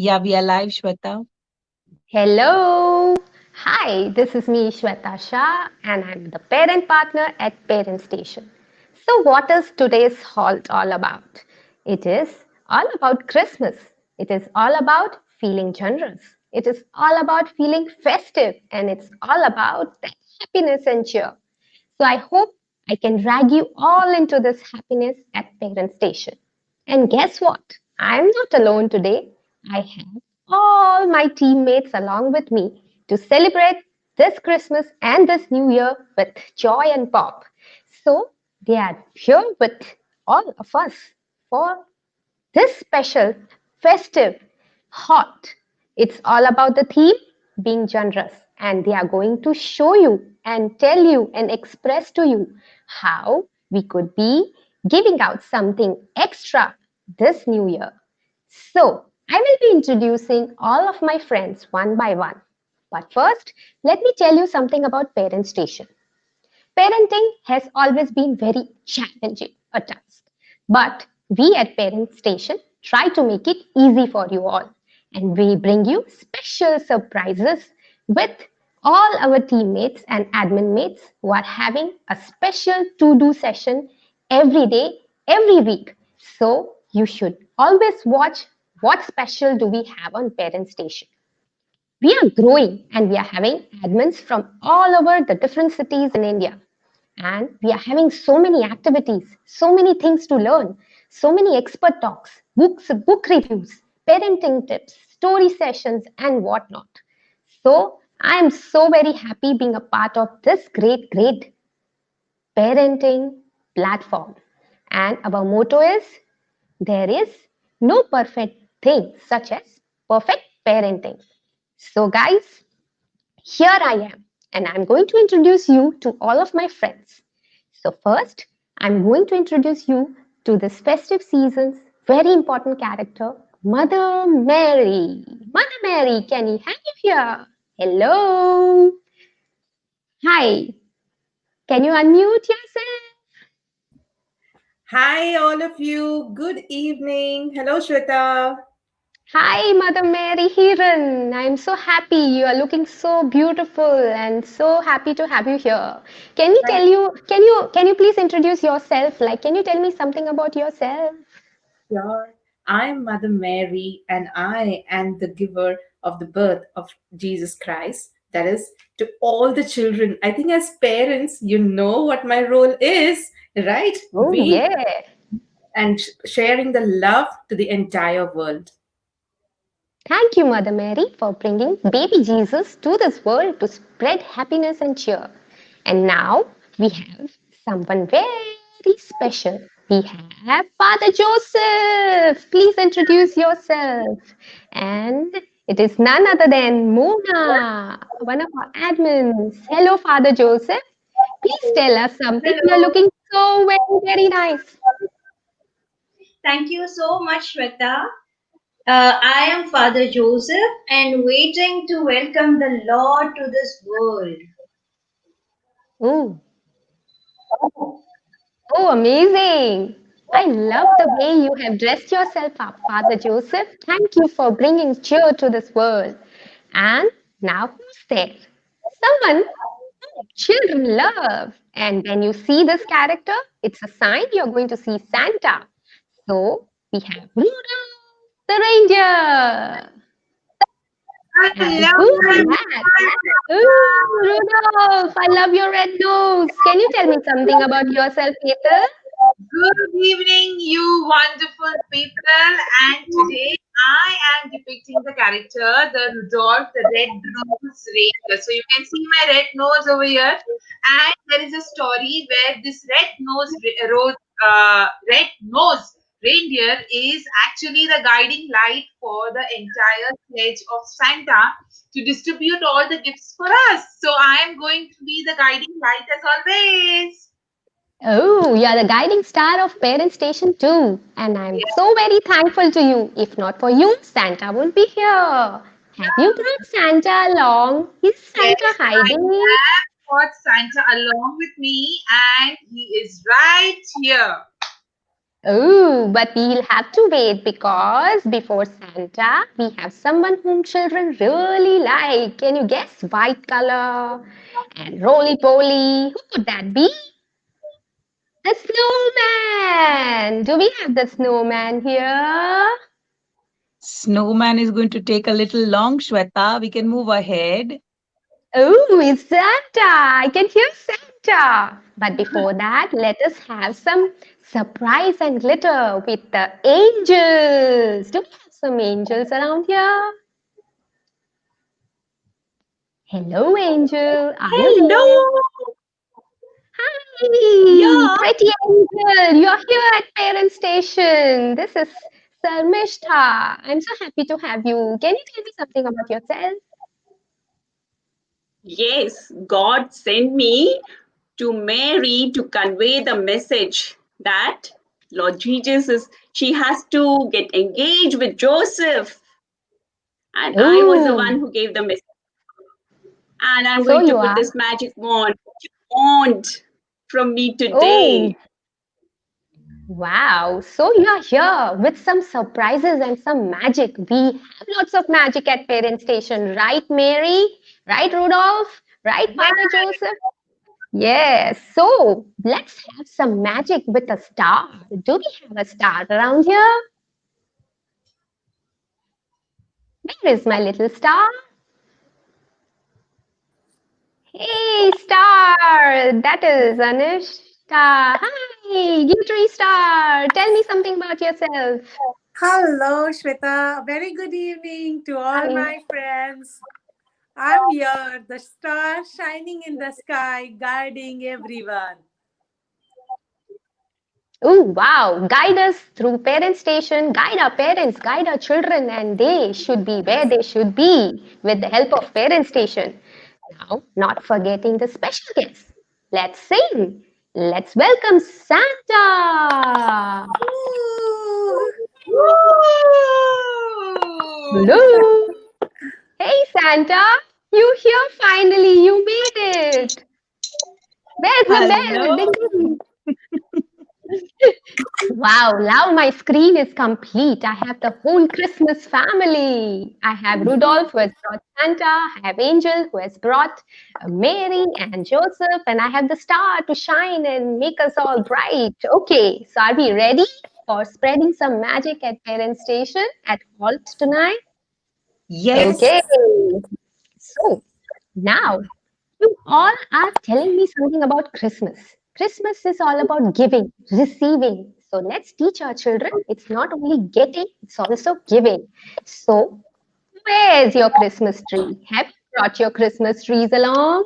Yeah, we are live, Shweta. Hello. Hi, this is me, Shweta Shah, and I'm the parent partner at Parent Station. So, what is today's halt all about? It is all about Christmas. It is all about feeling generous. It is all about feeling festive, and it's all about that happiness and cheer. So, I hope I can drag you all into this happiness at Parent Station. And guess what? I'm not alone today. I have all my teammates along with me to celebrate this Christmas and this New Year with joy and pop. So they are here with all of us for this special, festive, hot. It's all about the theme being generous, and they are going to show you and tell you and express to you how we could be giving out something extra this new year. So, I will be introducing all of my friends one by one. But first, let me tell you something about Parent Station. Parenting has always been very challenging a task, but we at Parent Station try to make it easy for you all, and we bring you special surprises with all our teammates and admin mates who are having a special to-do session every day, every week. So you should always watch what special do we have on Parent Station. We are growing and we are having admins from all over the different cities in India. And we are having so many activities, so many things to learn, so many expert talks, books, book reviews, parenting tips, story sessions, and whatnot. So I am so very happy being a part of this great parenting platform. And our motto is there is no perfect thing such as perfect parenting. So, guys, here I am, and I'm going to introduce you to all of my friends. So, first, I'm going to introduce you to this festive season's very important character, Mother Mary. Mother Mary, can you have you here? Hello. Hi. Can you unmute yourself? Hi, all of you. Good evening. Hello, Shweta. Hi, Mother Mary Hiran. I'm so happy. You are looking so beautiful and so happy to have you here. Can you please introduce yourself? Like, can you tell me something about yourself? Sure. I'm Mother Mary, and I am the giver of the birth of Jesus Christ. That is to all the children. I think as parents, you know what my role is, right? Oh, We yeah. and sharing the love to the entire world. Thank you, Mother Mary, for bringing baby Jesus to this world to spread happiness and cheer. And now we have someone very special. We have Father Joseph. Please introduce yourself. And it is none other than Mona, one of our admins. Hello, Father Joseph. Please tell us something. You're Hello, looking so very nice. thank you so much, Shweta. I am Father Joseph and waiting to welcome the Lord to this world. Oh, Oh, amazing! I love the way you have dressed yourself up, Father Joseph. Thank you for bringing cheer to this world. And now who's there? Someone children love. And when you see this character, it's a sign you're going to see Santa. So we have Rudolph the reindeer. I And love who's my that? Ooh, Rudolph, I love your red nose. Can you tell me something about yourself, Peter? Good evening, you wonderful people. And today I am depicting the character, the Rudolph, the red-nosed reindeer. So you can see my red nose over here. And there is a story where this red-nosed reindeer is actually the guiding light for the entire sledge of Santa to distribute all the gifts for us. So I am going to be the guiding light as always. Oh, you are the guiding star of Parent Station too. And I'm so very thankful to you. If not for you, Santa won't be here. Have you brought Santa along? Is Santa Yes, I hiding? have got Santa along with me, and he is right here. Oh, but we'll have to wait because before Santa, we have someone whom children really like. Can you guess? White color and roly-poly. Who could that be? The snowman. Do we have the snowman here? Snowman is going to take a little long, Shweta. We can move ahead. Oh, it's Santa. I can hear Santa. But before that, let us have some surprise and glitter with the angels. Do we have some angels around here? Hello, angel. Are you there? Hello. Hi, Yeah. pretty angel. You're here at Parent Station. This is Sarmishta. I'm so happy to have you. Can you tell me something about yourself? Yes, God sent me to Mary to convey the message that Lord Jesus she has to get engaged with Joseph. And I was the one Oh, who gave the message. And I'm so going to you put are. this magic wand. What you want from me Oh, today? wow. So you are here with some surprises and some magic. We have lots of magic at Parent Station, right, Mary? Right, Rudolph? Right, Father Joseph? Yes. So let's have some magic with a star. Do we have a star around here? Where is my little star? Hey, star! That is Anushka. Hi, glittery star. Tell me something about yourself. Hello, Shweta. Very good evening to all Hi. my friends. I'm here, the star shining in the sky, guiding everyone. Oh, wow. Guide us through Parent Station. Guide our parents, guide our children, and they should be where they should be with the help of Parent Station. Now, not forgetting the special guests. Let's sing. Let's welcome Santa. Ooh. Woo! Hello. Hey, Santa. You here finally. You made it. Where's the bell? Hello. Ding, ding. Wow, now my screen is complete. I have the whole Christmas family. I have Rudolph who has brought Santa, I have Angel who has brought Mary and Joseph, and I have the star to shine and make us all bright. Okay, so are we ready for spreading some magic at Parent Station at Halt tonight? Yes. Okay, so now you all are telling me something about Christmas. Christmas is all about giving, receiving. So let's teach our children it's not only getting, it's also giving. So, where's your Christmas tree? Have you brought your Christmas trees along?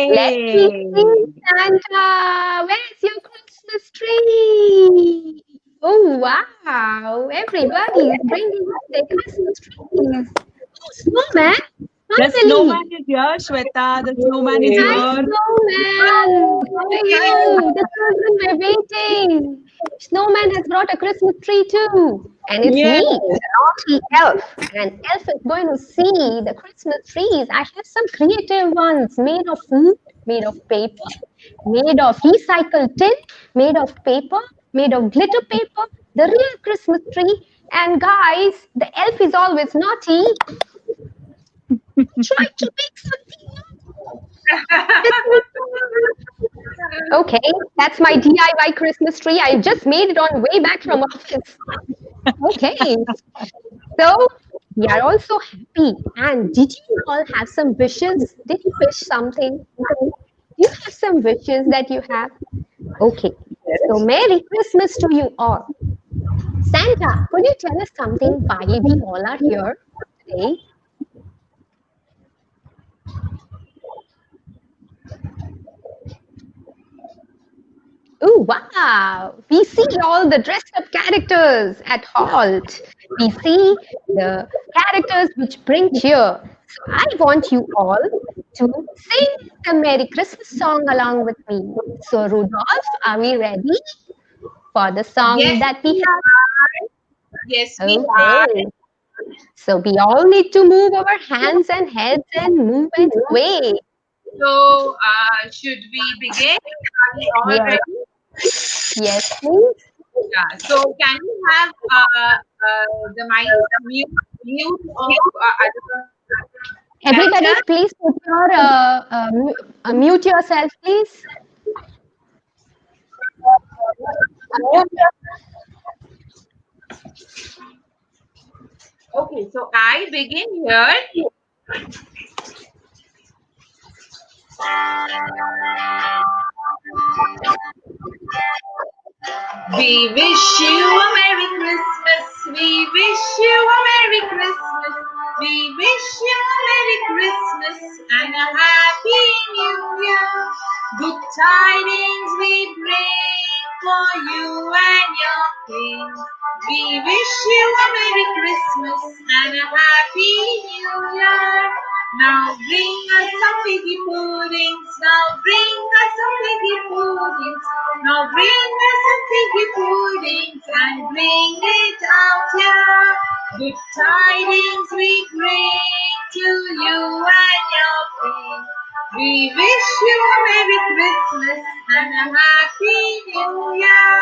Let me Yay. see, Santa. Where's your Christmas tree? Oh, wow. Everybody is bringing out their Christmas trees. Oh, snowman. The Finally. snowman is here, Shweta. The snowman is Hi, here. Snowman! How are you? The children were waiting. Snowman has brought a Christmas tree too. And it's Yes. me, the naughty elf. And elf is going to see the Christmas trees. I have some creative ones made of wood, made of paper, made of recycled tin, made of paper, made of glitter paper, the real Christmas tree. And guys, the elf is always naughty. Try to make something Okay, that's my DIY Christmas tree. I just made it on way back from office. Okay, so we are all so happy. And did you all have some wishes? Did you wish something? Do you have some wishes that you have? Okay, so Merry Christmas to you all. Santa, could you tell us something why we all are here today? Oh, wow. We see all the dressed up characters at Halt. We see the characters which bring cheer. So I want you all to sing the Merry Christmas song along with me. So, Rudolph, are we ready for the song Yes, that we have? yes, we are. Okay. So, we all need to move our hands and heads and move and sway. So, should we begin? Are we all Yeah. ready? Yes, please. Yeah. So can we have the mic mute of other Everybody, character? please put your mute yourself, please. Okay. So I begin here. We wish you a Merry Christmas. We wish you a Merry Christmas. We wish you a Merry Christmas and a Happy New Year. Good tidings we bring for you and your king. We wish you a Merry Christmas and a Happy New Year. Now bring us some piggy puddings. Now bring us some piggy puddings. Now bring us some piggy puddings and bring it out here. Good tidings we bring to you and your king. We wish you a Merry Christmas and a Happy New Year.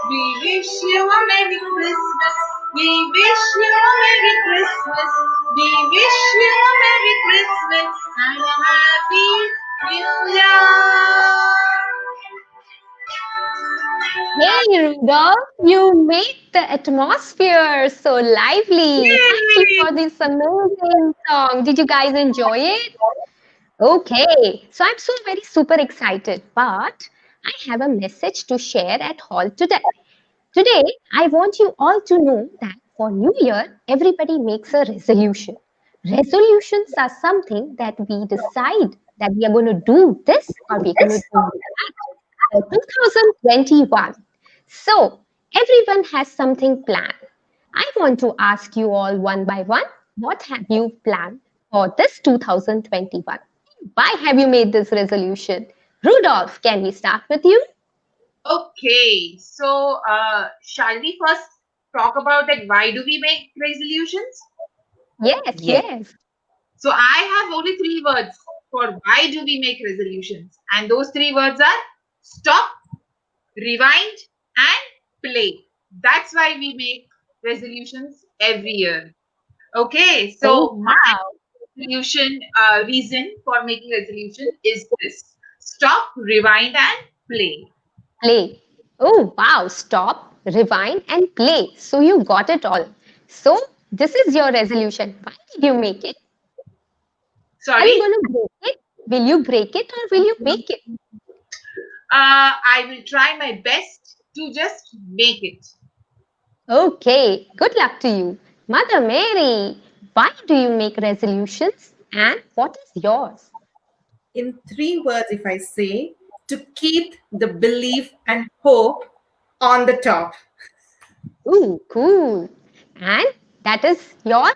We wish you a Merry Christmas. We wish you a Merry Christmas. We wish you a Merry Christmas and a Happy New Year. Hey, Rudolph, you made the atmosphere so lively. Thank you for this amazing song. Did you guys enjoy it? Okay, so I'm so very super excited, but I have a message to share at hall today. Today, I want you all to know that for New Year, everybody makes a resolution. Resolutions are something that we decide that we are going to do this or we're going to do that for 2021. So, everyone has something planned. I want to ask you all one by one, what have you planned for this 2021? Why have you made this resolution? Rudolph, can we start with you? Okay, so shall we first talk about that? Why do we make resolutions? Yes, Yes. yes. So I have only three words for why do we make resolutions, and those three words are stop, rewind, and play. That's why we make resolutions every year. Okay, Oh, so my wow. resolution reason for making resolution is this: stop, rewind, and play. Play. Oh, wow. Stop, rewind, and play. So you got it all. So this is your resolution. Why did you make it? Are Sorry, you going to break it? Will you break it or will you make it? I will try my best to just make it. Okay. Good luck to you. Mother Mary, why do you make resolutions and what is yours? In 3 words, if I say, to keep the belief and hope on the top. Ooh, cool. And that is your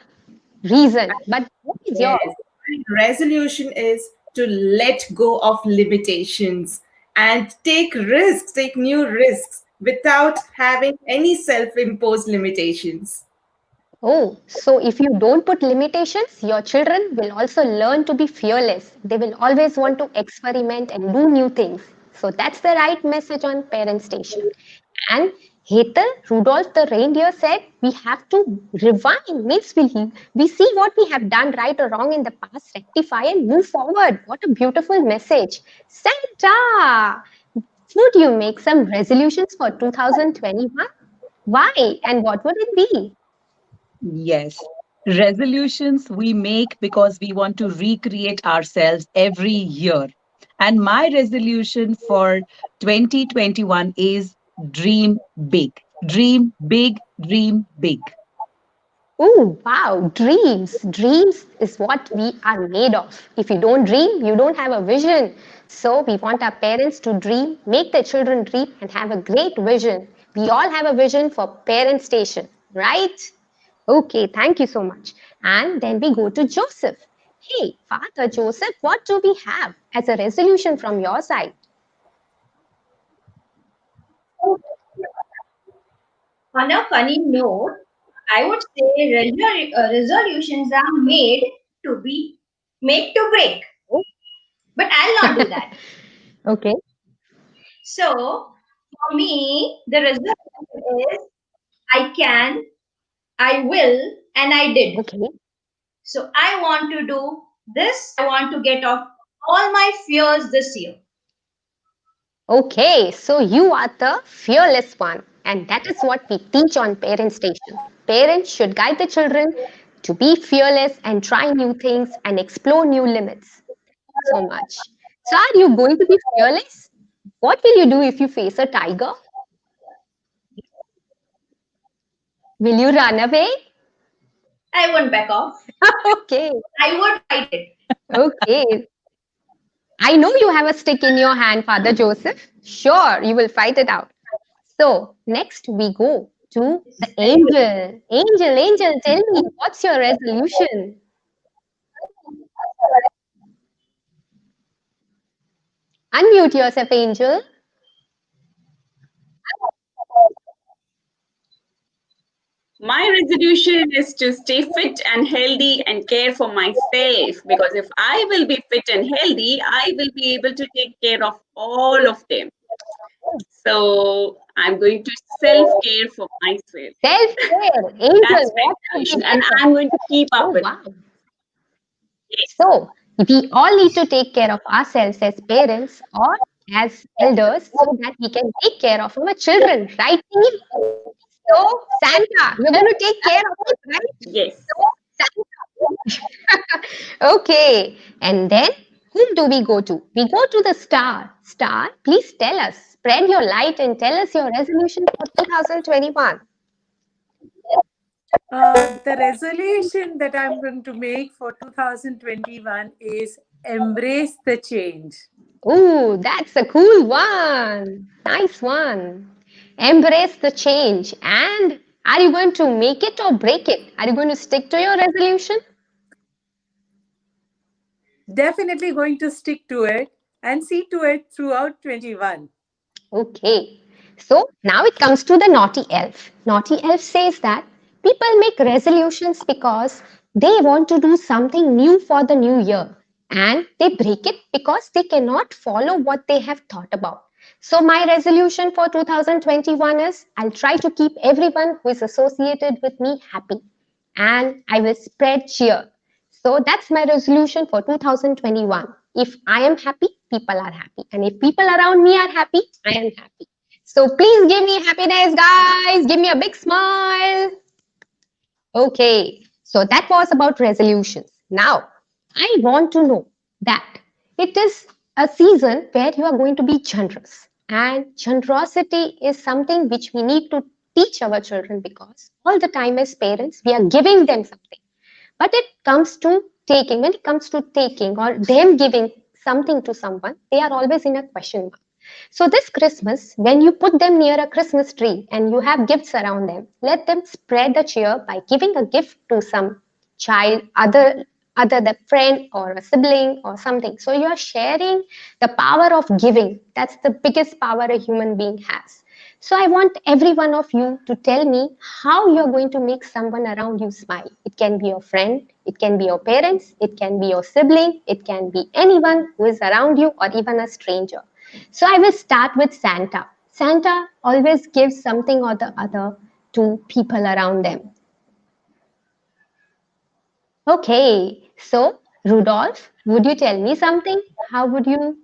reason. But what is Yes. yours? My resolution is to let go of limitations and take risks, take new risks without having any self imposed limitations. Oh, so if you don't put limitations, your children will also learn to be fearless. They will always want to experiment and do new things. So that's the right message on Parent Station. And Hetal, Rudolph the reindeer said we have to rewind, means we see what we have done right or wrong in the past, rectify and move forward. What a beautiful message. Santa, would you make some resolutions for 2021? Why and what would it be? Yes. Resolutions we make because we want to recreate ourselves every year. And my resolution for 2021 is dream big. Dream big, dream big. Oh, wow. Dreams. Dreams is what we are made of. If you don't dream, you don't have a vision. So we want our parents to dream, make their children dream, and have a great vision. We all have a vision for Parent Station, right? Okay, thank you so much. And then we go to Joseph. Hey, Father Joseph, what do we have as a resolution from your side? On a funny note, I would say resolutions are made to be made to break, but I'll not do that. Okay. So, for me, the resolution is I can, I will, and I did. Okay. So I want to do this. I want to get off all my fears this year. Okay, so you are the fearless one, and that is what we teach on Parent Station. Parents should guide the children to be fearless and try new things and explore new limits. So much. So, are you going to be fearless? What will you do if you face a tiger? Will you run away? I won't back off. Okay, I would fight it. okay. I know you have a stick in your hand, Father Joseph. Sure, you will fight it out. So, next we go to the angel. Angel, tell me, what's your resolution? Unmute yourself, Angel. My resolution is to stay fit and healthy and care for myself, because if I will be fit and healthy, I will be able to take care of all of them. So I'm going to self-care for myself. Self-care. Angel, That's my what will resolution, you and do? I'm going to keep Oh, up with wow. it. So, we all need to take care of ourselves as parents or as elders so that we can take care of our children, right, team? So, Santa, you're going to take care of it, right? Yes. Okay, and then whom do we go to? We go to the star. Star, please tell us, spread your light and tell us your resolution for 2021. The resolution that I'm going to make for 2021 is embrace the change. Ooh, that's a cool one. Nice one. Embrace the change. And are you going to make it or break it? Are you going to stick to your resolution? Definitely going to stick to it and see to it throughout 21. Okay. So now it comes to the naughty elf. Naughty elf says that people make resolutions because they want to do something new for the new year, and they break it because they cannot follow what they have thought about. So my resolution for 2021 is I'll try to keep everyone who is associated with me happy, and I will spread cheer. So that's my resolution for 2021. If I am happy, people are happy. And if people around me are happy, I am happy. So please give me happiness, guys. Give me a big smile. Okay, so that was about resolutions. Now, I want to know that it is a season where you are going to be generous. And generosity is something which we need to teach our children because all the time as parents, we are giving them something. But it comes to taking, when it comes to taking or them giving something to someone, they are always in a question mark. So this Christmas, when you put them near a Christmas tree and you have gifts around them, let them spread the cheer by giving a gift to some child, other the friend or a sibling or something. So you are sharing the power of giving. That's the biggest power a human being has. So I want every one of you to tell me how you're going to make someone around you smile. It can be your friend, it can be your parents, it can be your sibling, it can be anyone who is around you or even a stranger. So I will start with Santa. Santa always gives something or the other to people around them. Okay, so Rudolph, would you tell me something? How would you?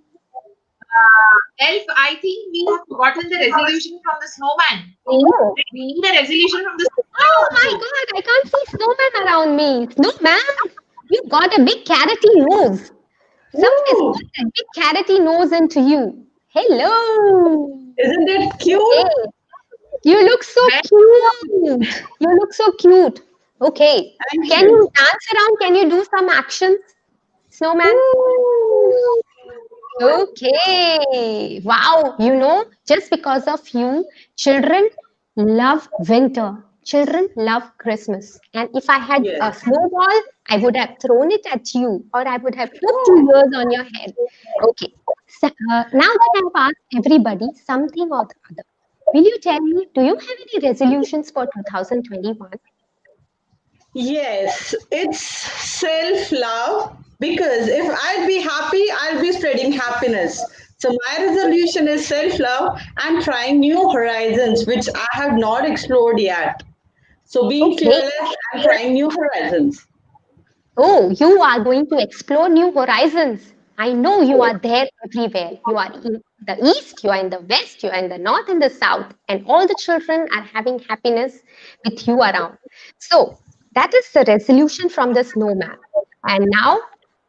Elf, I think we have forgotten the resolution from the snowman. Oh, We need a resolution from the oh snowman my also. God, I can't see snowman around me. Snowman, you got a big carroty nose. Someone has Ooh, got a big carroty nose into you. Hello. isn't it cute? Hey, you look so Very cute. You look so cute. Okay. Thank Can you. you dance around? Can you do some actions, snowman? Ooh. Okay. Wow. You know, just because of you, children love winter. Children love Christmas. And if I had Yes. a snowball, I would have thrown it at you or I would have put 2 years on your head. Okay. So, now that I've asked everybody something or the other, will you tell me, do you have any resolutions for 2021? Yes, it's self love because if I'd be happy, I'll be spreading happiness. So my resolution is self-love and trying new horizons, which I have not explored yet. So being Okay. fearless and trying new horizons. Oh, you are going to explore new horizons. I know you are there everywhere. You are in the east, you are in the west, you are in the north and the south, and all the children are having happiness with you around. So, that is the resolution from the snowman. And now,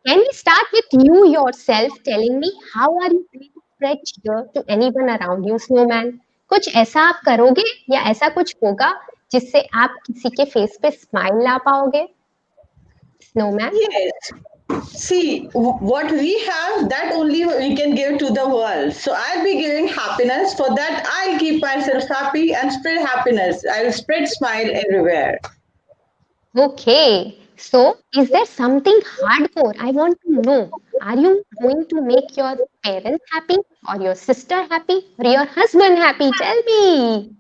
can we start with you yourself telling me how are you going to spread cheer to anyone around you, snowman? कुछ ऐसा आप करोगे या ऐसा कुछ होगा जिससे आप किसी के फेस पे स्माइल ला पाओगे, snowman? Yes. See, what we have, that only we can give to the world. So I'll be giving happiness. For that, I'll keep myself happy and spread happiness. I'll spread smile everywhere. Okay, so is there something hardcore? I want to know. Are you going to make your parents happy or your sister happy or your husband happy? Tell me.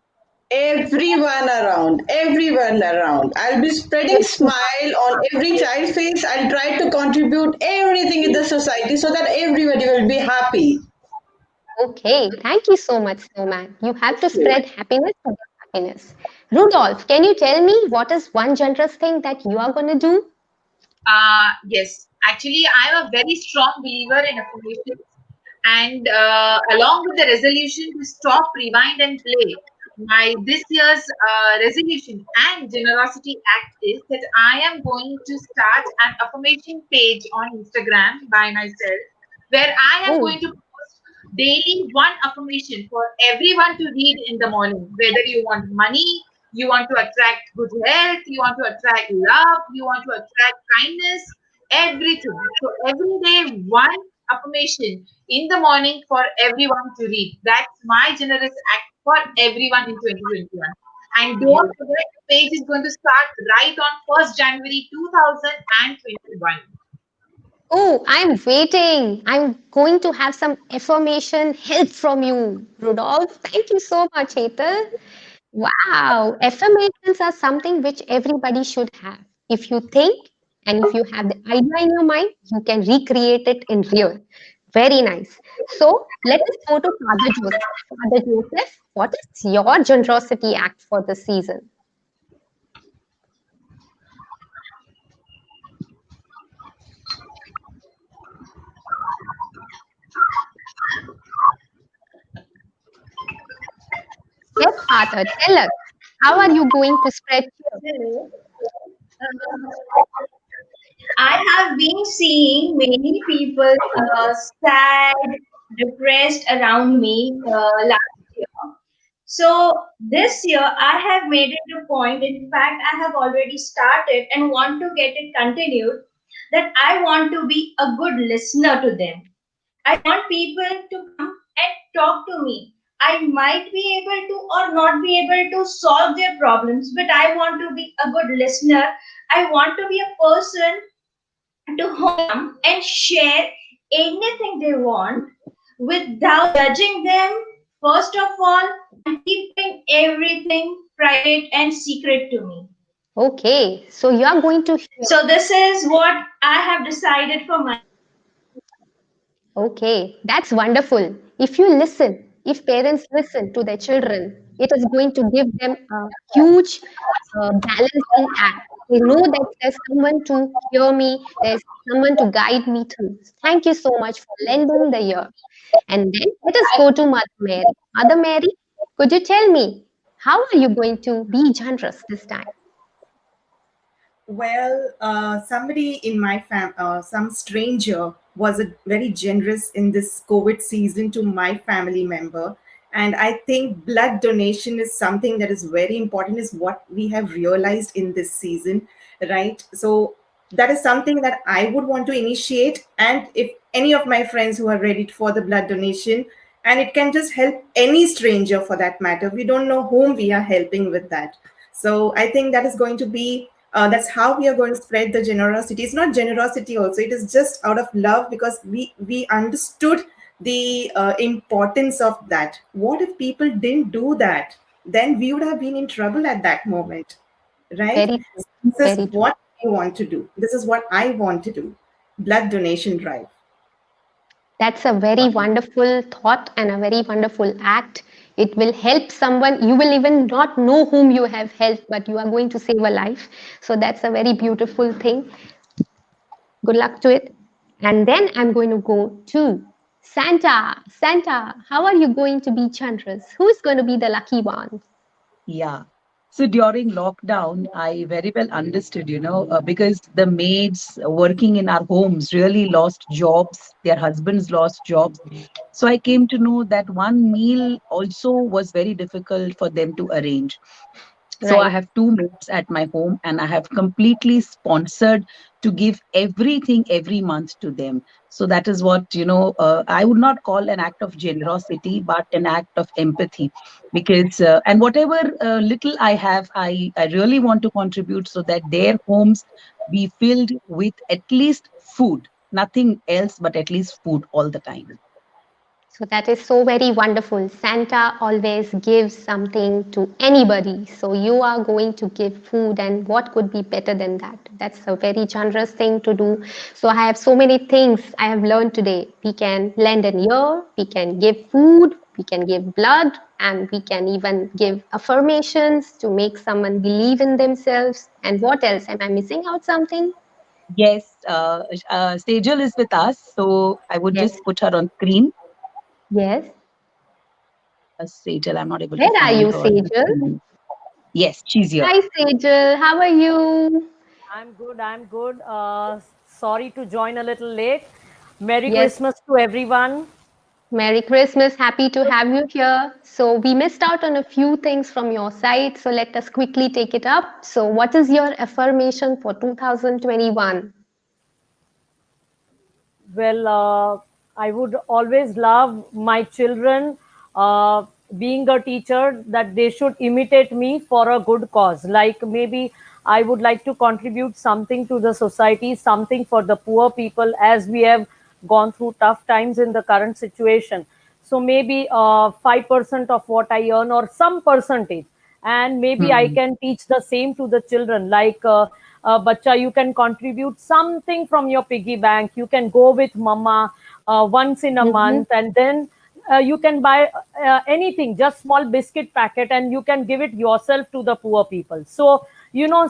Everyone around. I'll be spreading smile on every child face. I'll try to contribute everything in the society so that everybody will be happy. Okay, thank you so much, Snowman. You have to spread happiness to get happiness. Rudolph, can you tell me what is one generous thing that you are going to do? Yes, actually, I'm a very strong believer in affirmations, and along with the resolution to stop, rewind, and play, my this year's resolution and generosity act is that I am going to start an affirmation page on Instagram by myself, where I am Oh, going to post daily one affirmation for everyone to read in the morning. Whether you want money, you want to attract good health, you want to attract love, you want to attract kindness, everything. So every day, one affirmation in the morning for everyone to read. That's my generous act for everyone in 2021. And don't forget, the page is going to start right on 1st January 2021. oh, I'm waiting. I'm going to have some affirmation help from you, Rudolph. Thank you so much, Hetal. Wow, affirmations are something which everybody should have. If you think and if you have the idea in your mind, you can recreate it in real. Very nice. So let us go to Father Joseph. Father Joseph, what is your generosity act for this season? Yes, Father, tell us. How are you going to spread cheer? So, I have been seeing many people sad, depressed around me last year. So this year I have made it a point. In fact, I have already started and want to get it continued. That I want to be a good listener to them. I want people to come and talk to me. I might be able to or not be able to solve their problems, but I want to be a good listener. I want to be a person to home and share anything they want without judging them, first of all, and keeping everything private and secret to me. Okay, so you are going to share. So, this is what I have decided for my. Okay, that's wonderful. If you listen, if parents listen to their children, it is going to give them a huge balancing act. They know that there's someone to hear me, there's someone to guide me through. Thank you so much for lending the ear. And then let us go to Mother Mary. Mother Mary, could you tell me how are you going to be generous this time? Well, somebody in my some stranger was very generous in this COVID season to my family member. And I think blood donation is something that is very important, is what we have realized in this season, right? So that is something that I would want to initiate. And if any of my friends who are ready for the blood donation, and it can just help any stranger for that matter. We don't know whom we are helping with that. So I think that is going to be that's how we are going to spread the generosity. It's not generosity also, it is just out of love, because we understood the importance of that. What if people didn't do that? Then we would have been in trouble at that moment, right? Very true. This is Very true. what we want to do. This is what I want to do. Blood donation drive. That's a very wonderful thought and a very wonderful act. It will help someone. You will even not know whom you have helped, but you are going to save a life. So that's a very beautiful thing. Good luck to it. And then I'm going to go to Santa. Santa, how are you going to be generous? Who is going to be the lucky one? Yeah. So during lockdown, I very well understood, because the maids working in our homes really lost jobs, their husbands lost jobs. So I came to know that one meal also was very difficult for them to arrange. So I Right. have two maids at my home, and I have completely sponsored to give everything every month to them. So that is what, I would not call an act of generosity, but an act of empathy. Because, and whatever little I have, I really want to contribute so that their homes be filled with at least food, nothing else, but at least food all the time. So that is so very wonderful. Santa always gives something to anybody. So you are going to give food, and what could be better than that? That's a very generous thing to do. So I have so many things I have learned today. We can lend an ear, we can give food, we can give blood, and we can even give affirmations to make someone believe in themselves. And what else? Am I missing out something? Yes, Sejal is with us, so I would Yes. just put her on screen. Yes. Sejal, I'm not able to Where are find you, her. Just Sejal? a moment. Yes, she's here. Hi, Sejal. How are you? I'm good. I'm good. Sorry to join a little late. Merry Yes. Christmas to everyone. Merry Christmas. Happy to have you here. So, we missed out on a few things from your side. So, let us quickly take it up. So, what is your affirmation for 2021? Well, I would always love my children, uh, being a teacher, that they should imitate me for a good cause. Like maybe I would like to contribute something to the society, something for the poor people, as we have gone through tough times in the current situation. So maybe 5% of what I earn, or some percentage, and maybe I Hmm. can teach the same to the children. Like, bacha, you can contribute something from your piggy bank. You can go with mama once in a Mm-hmm. month, and then you can buy anything, just small biscuit packet, and you can give it yourself to the poor people. So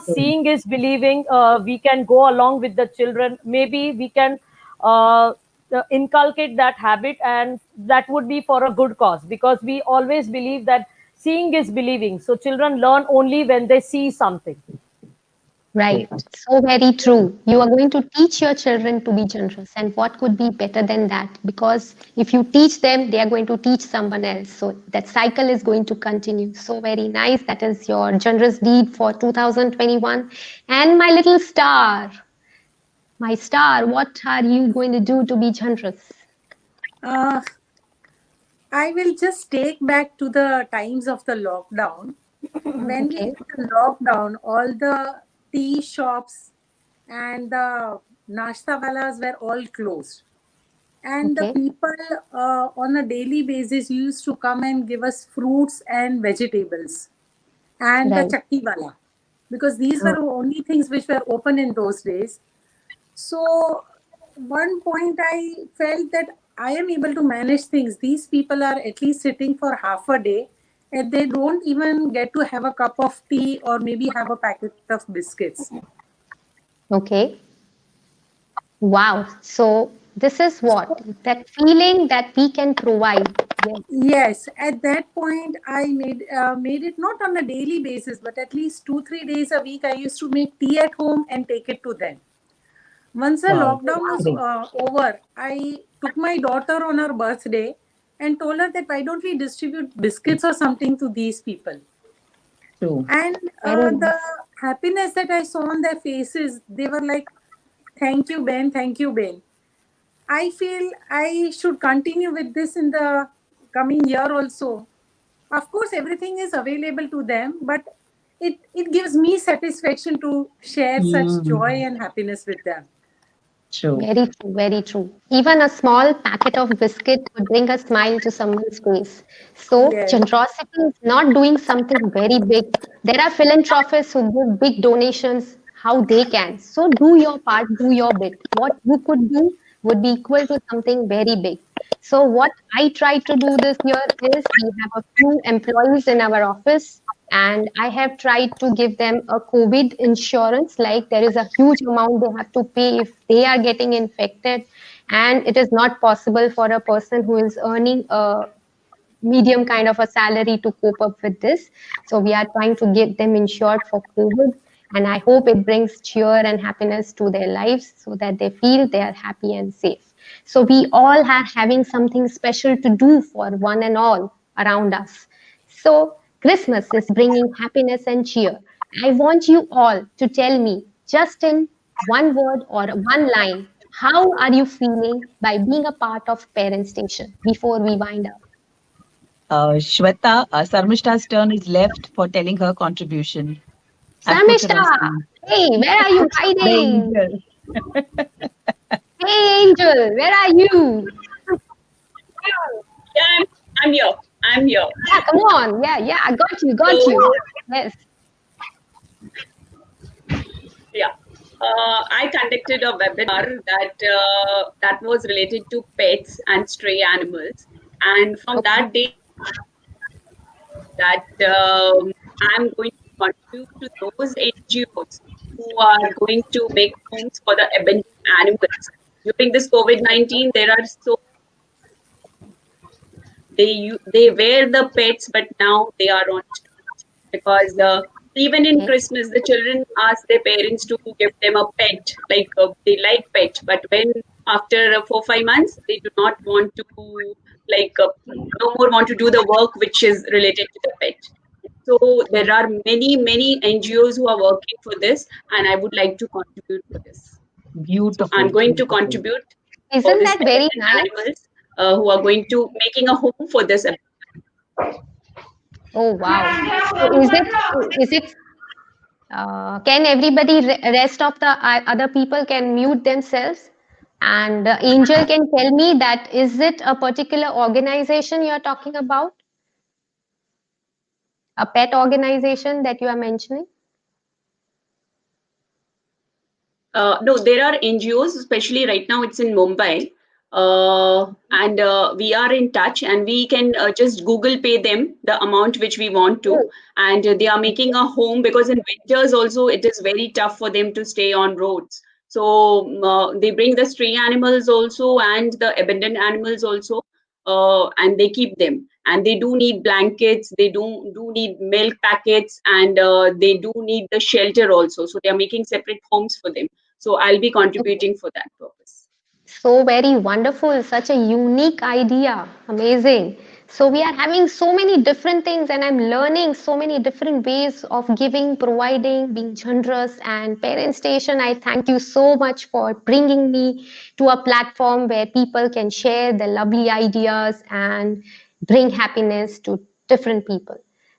seeing is believing. We can go along with the children. Maybe we can uh, inculcate that habit, and that would be for a good cause, because we always believe that seeing is believing. So children learn only when they see something. Right. So very true. You are going to teach your children to be generous. And what could be better than that? Because if you teach them, they are going to teach someone else. So that cycle is going to continue. So very nice. That is your generous deed for 2021. And my little star, my star, what are you going to do to be generous? Uh, I will just take back to the times of the lockdown. When we Okay. had the lockdown, all the tea shops and the nashta walas were all closed. And the Okay. people on a daily basis used to come and give us fruits and vegetables and the Right. chakki wala, because these were Ah, the only things which were open in those days. So, one point I felt that I am able to manage things. These people are at least sitting for half a day and they don't even get to have a cup of tea or maybe have a packet of biscuits. okay. Wow. So this is what? That feeling that we can provide. Yes. Yes, at that point, I made it not on a daily basis, but at least 2 3 days a week. I used to make tea at home and take it to them. Once the Wow. lockdown was Great. over, I took my daughter on her birthday and told her that why don't we distribute biscuits or something to these people? True. And Very the nice. happiness that I saw on their faces, they were like, "Thank you, Ben. Thank you, Ben." I feel I should continue with this in the coming year also. Of course, everything is available to them, but it gives me satisfaction to share such joy Hmm. and happiness with them. True. Very true, very true. Even a small packet of biscuit would bring a smile to someone's face. So, Yes. generosity is not doing something very big. There are philanthropists who give big donations how they can. So, do your part, do your bit. What you could do, would be equal to something very big. So what I try to do this year is we have a few employees in our office, and I have tried to give them a COVID insurance. Like there is a huge amount they have to pay if they are getting infected, and it is not possible for a person who is earning a medium kind of a salary to cope up with this. So we are trying to get them insured for COVID. And I hope it brings cheer and happiness to their lives so that they feel they are happy and safe. So we all are having something special to do for one and all around us. So Christmas is bringing happiness and cheer. I want you all to tell me just in one word or one line, how are you feeling by being a part of Parent Station before we wind up? Shweta, Sarmishta's turn is left for telling her contribution. I've put her on Samishta, screen. hey, where are you The hiding? angel. Hey, Angel, where are you? Yeah, I'm here. I'm here. Yeah, come on. Yeah, I got you. Yes. Yeah. I conducted a webinar that was related to pets and stray animals, and from that day, that I'm going to contribute to those NGOs who are going to make homes for the abandoned animals. During this COVID-19, there are so they wear the pets, but now they are on street because even in Christmas, the children ask their parents to give them a pet, like they like pet, but when after 4-5 months, they do not want to no more want to do the work which is related to the pet. So there are many NGOs who are working for this, and I would like to contribute for this. Beautiful. So I'm going to contribute for Isn't this that very abandoned nice? animals who are going to making a home for this. Oh, wow. So is it, can everybody, rest of the other people can mute themselves? And Angel can tell me that, is it a particular organization you're talking about? A pet organization that you are mentioning? No, there are NGOs, especially right now it's in Mumbai. And we are in touch, and we can just Google pay them the amount which we want to. And they are making a home because in winters also it is very tough for them to stay on roads. So they bring the stray animals also and the abandoned animals also, and they keep them. And they do need blankets, they do need milk packets, and they do need the shelter also. So they are making separate homes for them. So I'll be contributing for that purpose. So very wonderful, such a unique idea. Amazing. So we are having so many different things, and I'm learning so many different ways of giving, providing, being generous. And Parent Station, I thank you so much for bringing me to a platform where people can share their lovely ideas and bring happiness to different people.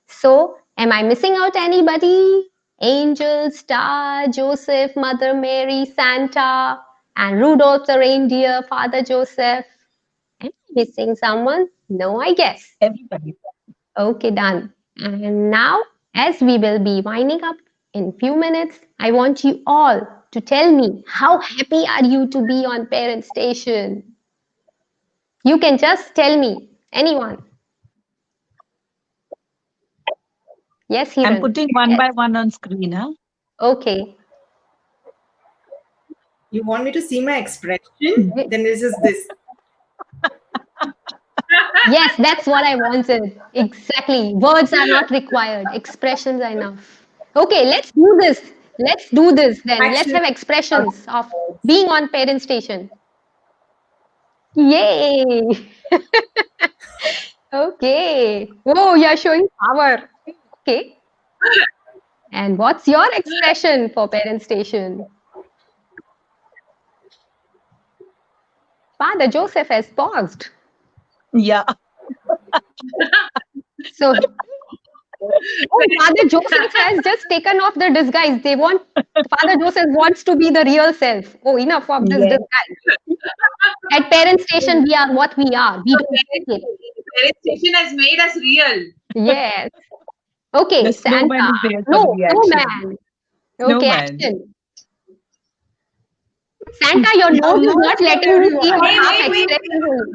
So, am I missing out anybody? Angel, Star, Joseph, Mother Mary, Santa, and Rudolph the reindeer, Father Joseph. Am I missing someone? No, I guess. Everybody. Okay, done. And now, as we will be winding up in few minutes, I want you all to tell me, how happy are you to be on Parent Station? You can just tell me, anyone. Yes, Hiran. I'm putting one by one on screen, huh? Okay. You want me to see my expression? Then this is this. Yes, that's what I wanted. Exactly. Words are not required. Expressions are enough. Okay, let's do this. Let's do this then. Let's have expressions of being on Parent Station. Yay! Okay. Oh, you're showing power. Okay. And what's your expression for Parent Station? Father Joseph has paused. Yeah. So, Father Joseph has just taken off the disguise. Father Joseph wants to be the real self. Oh, enough of this disguise. At Parent Station, we are what we are. We don't fake it. Parent Station has made us real. Yes. Okay, The snowman Santa. is there for No, the reaction. snowman. Okay, Snowman. action. Santa, your nose is not letting me see your Wait, half wait, wait. expression.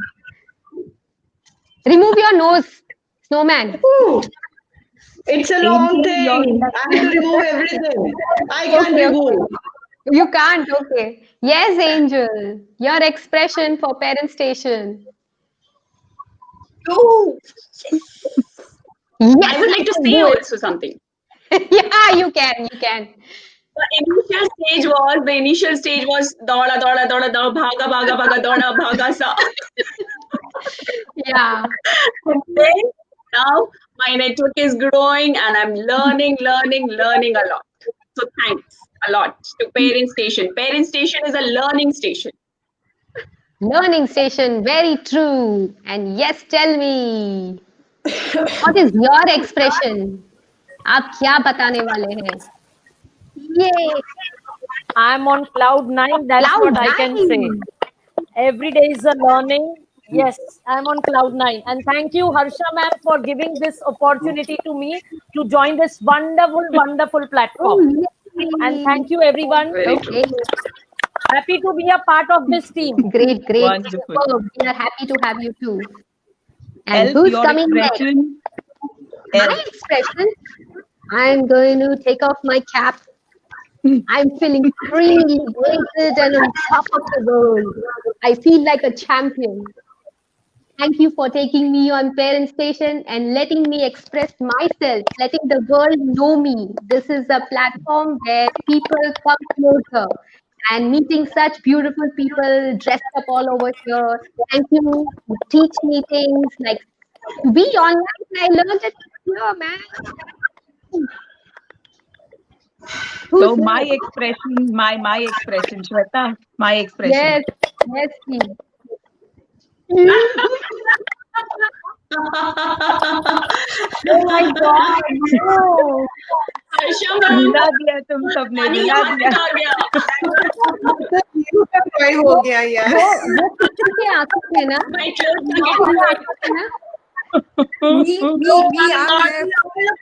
Remove your nose, snowman. Ooh, it's a long Angel, thing. I have to remove everything. I can't Okay, remove. You can't, okay. Yes, Angel. Your expression for Parent Station. Oh, Yes, I would like to say do it. also something. Yeah, you can. The initial stage was dauda dauda dauda dauda bhaga bhaga bhaga dauda bhaga sa. Yeah. And then now my network is growing and I'm learning a lot. So thanks a lot to Parent Station. Parent Station is a learning station. Learning station, very true. And yes, tell me, what is your expression? आप क्या बताने वाले हैं? Yay! I'm on cloud 9. That's Cloud what I can say. 9. Every day is a learning. Yes, I'm on cloud 9. And thank you, Harsha ma'am, for giving this opportunity to me to join this wonderful platform. And thank you, everyone. Okay, Happy to be a part of this team. great. Wonderful. Superb. We are happy to have you too. And Elf, who's your coming next? expression. My Elf. expression, I'm going to take off my cap. I'm feeling extremely weighted and on top of the world. I feel like a champion. Thank you for taking me on Parent Station and letting me express myself, letting the world know me. This is a platform where people come closer and meeting such beautiful people dressed up all over here. Thank you. You teach me things like to be online. I learned it here, man. So Who's my next? expression, my expression, Shweta, my expression. Yes, please. Oh my God, no. Harsha ma'am, रुला दिया तुम सबने, पानी रुला यहाँ दिया. तक आ गया. हो गया यार. वो किसी के आंखों में ना My clothes are किसी getting के wet. आंखों में ना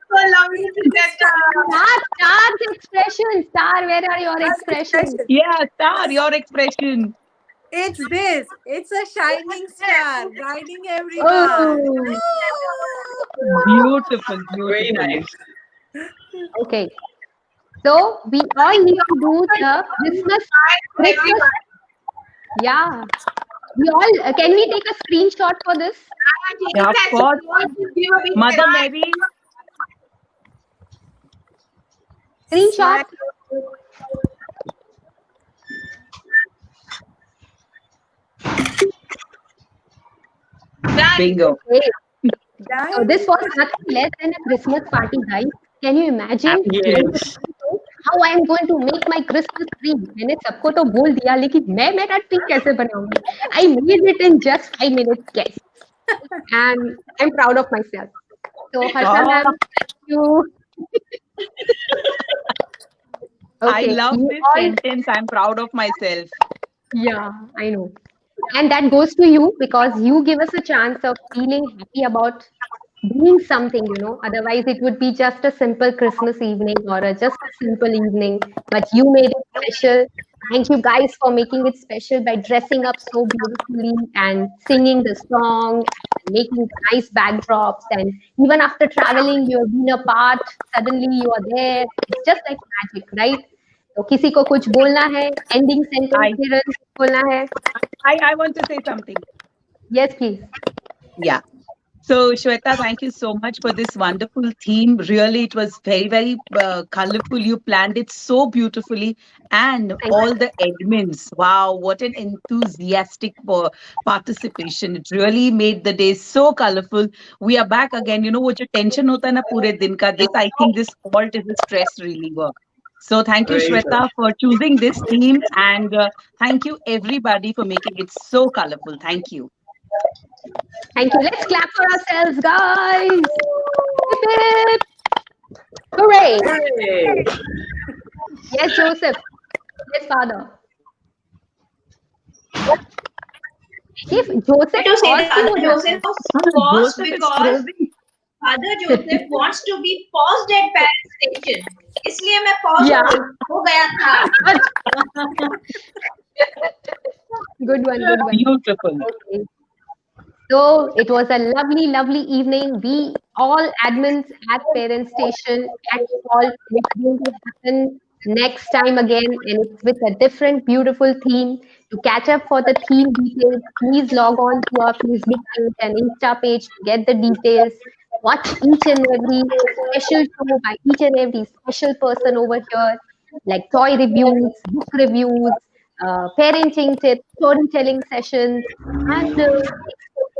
So lovely to get Star's expression. Star, where are your expressions? Yeah, Star, your expression. It's this. It's a shining star guiding everyone. Oh, Beautiful, Very beautiful. nice. okay. So we all need to do the Christmas. Yeah. We all can we take a screenshot for this? Yeah, of course. Mother Mary, Screenshot. bingo. Okay. So this was nothing less than a Christmas party, guys. Can you imagine? Yes. How I am going to make my Christmas tree? मैंने सबको तो बोल दिया, लेकिन मैं मेरा tree कैसे बनाऊंगी? I made it in just 5 minutes, guys. And I'm proud of myself. So Harsha ma'am, thank you. I love you this all- sentence. I'm proud of myself. Yeah, I know. And that goes to you because you give us a chance of feeling happy about doing something, Otherwise, it would be just a simple Christmas evening or just a simple evening. But you made it special. Thank you guys for making it special by dressing up so beautifully and singing the song and making nice backdrops. And even after traveling, you have been apart. Suddenly, you are there. It's just like magic, right? तो किसी को कुछ बोलना है ending sentence किरण बोलना है I want to say something. Yes please Yeah. So, Shweta, thank you so much for this wonderful theme. Really, it was very colorful. You planned it so beautifully. And all the admins, wow, what an enthusiastic participation. It really made the day so colorful. We are back again. वो जो tension होता है ना पूरे दिन का, this, I think this fault is a stress reliever. So thank you, Very Shweta, for choosing this theme. And thank you, everybody, for making it so colorful. Thank you. Thank you. Let's clap for ourselves, guys. Hip, hip. Hooray. Hey. Yes, Joseph. Yes, father. If Joseph to say wants that to Father Joseph was paused Joseph is because frozen. Father Joseph wants to be paused at Parent Station. इसलिए मैं pause Yeah. हो गया था. Good one, good one. Beautiful. Okay. So it was a lovely, lovely evening. We all admins at Parent Station at Fault. It's going to happen next time again, and it's with a different, beautiful theme. To catch up for the theme details, please log on to our Facebook page and Insta page to get the details. Watch each and every special show by each and every special person over here, like toy reviews, book reviews, parenting tips, storytelling sessions, and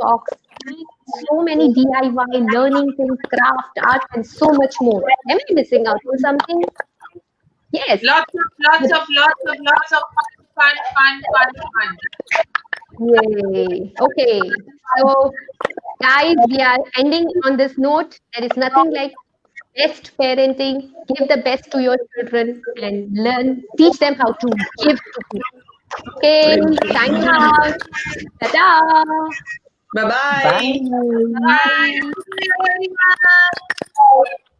talks, meet so many DIY learning things, craft, art, and so much more. Am I missing out on something? Yes. Lots of fun. Yay. Okay. So, guys, we are ending on this note. There is nothing like best parenting. Give the best to your children and learn, teach them how to give to people. Okay, signing out. Ta-da. Bye-bye. Bye. Bye. Bye.